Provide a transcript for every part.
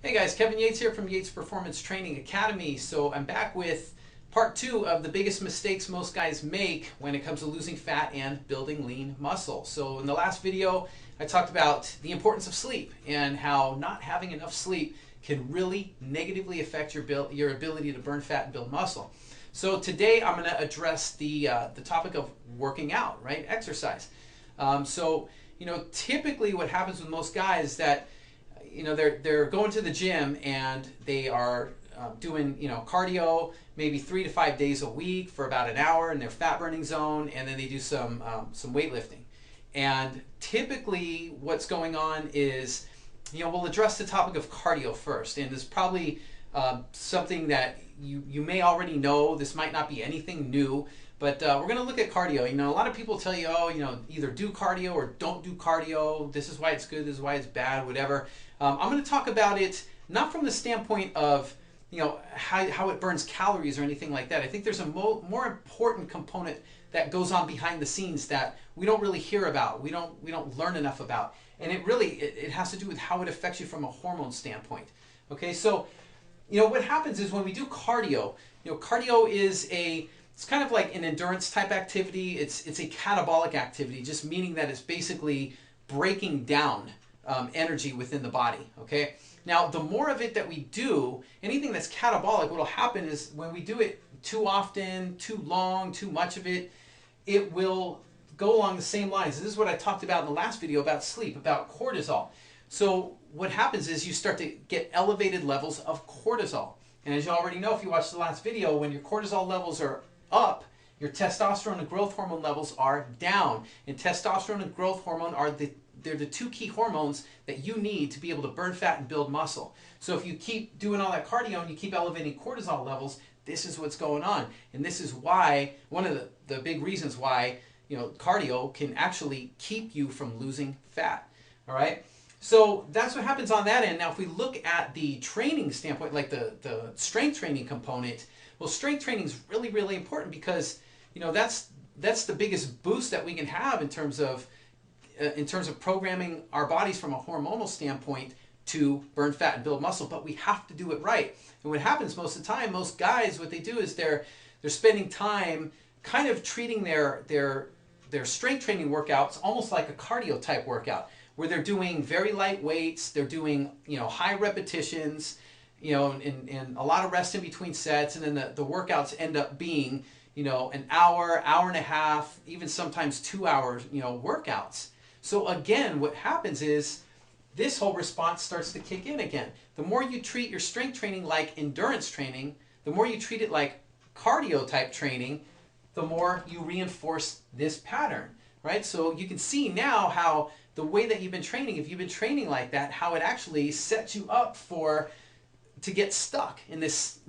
Hey guys, Kevin Yates here from Yates Performance Training Academy. So I'm back with part 2 of the biggest mistakes most guys make when it comes to losing fat and building lean muscle. So in the last video, I talked about the importance of sleep and how not having enough sleep can really negatively affect your ability to burn fat and build muscle. So today I'm going to address the topic of working out, right? Exercise. Typically what happens with most guys is that they're going to the gym and they are doing cardio maybe 3 to 5 days a week for about an hour in their fat burning zone, and then they do some weightlifting. And typically what's going on is, we'll address the topic of cardio first, and it's probably something that you may already know. This might not be anything new, but we're going to look at cardio. A lot of people tell you, either do cardio or don't do cardio. This is why it's good, this is why it's bad, whatever. I'm going to talk about it not from the standpoint of how it burns calories or anything like that. I think there's a more important component that goes on behind the scenes that we don't really hear about, we don't learn enough about, and it has to do with how it affects you from a hormone standpoint. Okay, so what happens is when we do cardio, cardio is it's kind of like an endurance type activity. It's a catabolic activity, just meaning that it's basically breaking down energy within the body. Okay. Now, the more of it that we do, anything that's catabolic, what will happen is when we do it too often, too long, too much of it, it will go along the same lines. This is what I talked about in the last video about sleep, about cortisol. So what happens is you start to get elevated levels of cortisol. And as you already know, if you watched the last video, when your cortisol levels are up, your testosterone and growth hormone levels are down. And testosterone and growth hormone they're the two key hormones that you need to be able to burn fat and build muscle. So if you keep doing all that cardio and you keep elevating cortisol levels, this is what's going on. And this is why, one of the big reasons why, cardio can actually keep you from losing fat. All right? So that's what happens on that end. Now, if we look at the training standpoint, like the strength training component, well, strength training is really, really important because, that's the biggest boost that we can have in terms of programming our bodies from a hormonal standpoint to burn fat and build muscle, but we have to do it right. And what happens most of the time, most guys, what they do is they're spending time kind of treating their strength training workouts almost like a cardio type workout, where they're doing very light weights, they're doing high repetitions, and a lot of rest in between sets, and then the workouts end up being an hour, hour and a half, even sometimes 2 hours workouts. So again, what happens is this whole response starts to kick in again. The more you treat your strength training like endurance training, the more you treat it like cardio type training, the more you reinforce this pattern, right? So you can see now how the way that you've been training, if you've been training like that, how it actually sets you up to get stuck in this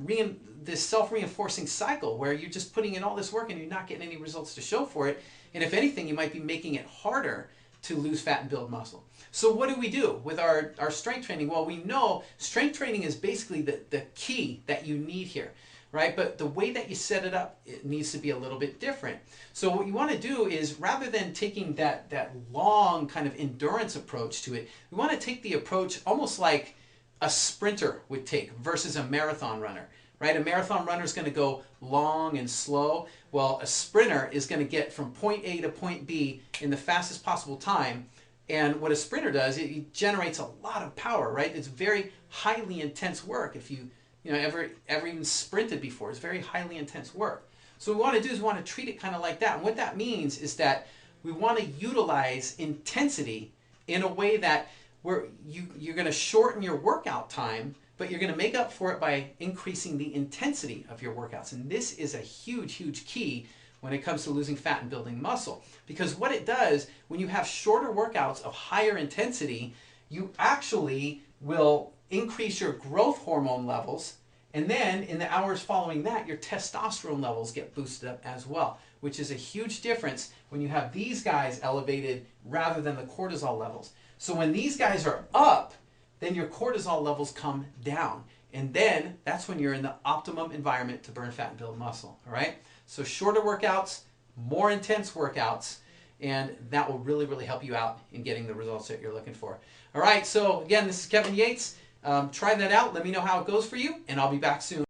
self-reinforcing cycle where you're just putting in all this work and you're not getting any results to show for it. And if anything, you might be making it harder to lose fat and build muscle. So what do we do with our strength training? Well, we know strength training is basically the key that you need here, right? But the way that you set it up, it needs to be a little bit different. So what you want to do is, rather than taking that long kind of endurance approach to it, we want to take the approach almost like a sprinter would take versus a marathon runner. Right? A marathon runner is going to go long and slow. Well, a sprinter is going to get from point A to point B in the fastest possible time. And what a sprinter does, it generates a lot of power, right? It's very highly intense work. If you ever even sprinted before, it's very highly intense work. So what we want to do is we want to treat it kind of like that. And what that means is that we want to utilize intensity in a way that you're going to shorten your workout time, but you're going to make up for it by increasing the intensity of your workouts. And this is a huge, huge key when it comes to losing fat and building muscle. Because what it does, when you have shorter workouts of higher intensity, you actually will increase your growth hormone levels. And then in the hours following that, your testosterone levels get boosted up as well, which is a huge difference when you have these guys elevated rather than the cortisol levels. So when these guys are up, then your cortisol levels come down. And then that's when you're in the optimum environment to burn fat and build muscle. All right? So shorter workouts, more intense workouts, and that will really, really help you out in getting the results that you're looking for. All right, so again, this is Kevin Yates. Try that out. Let me know how it goes for you, and I'll be back soon.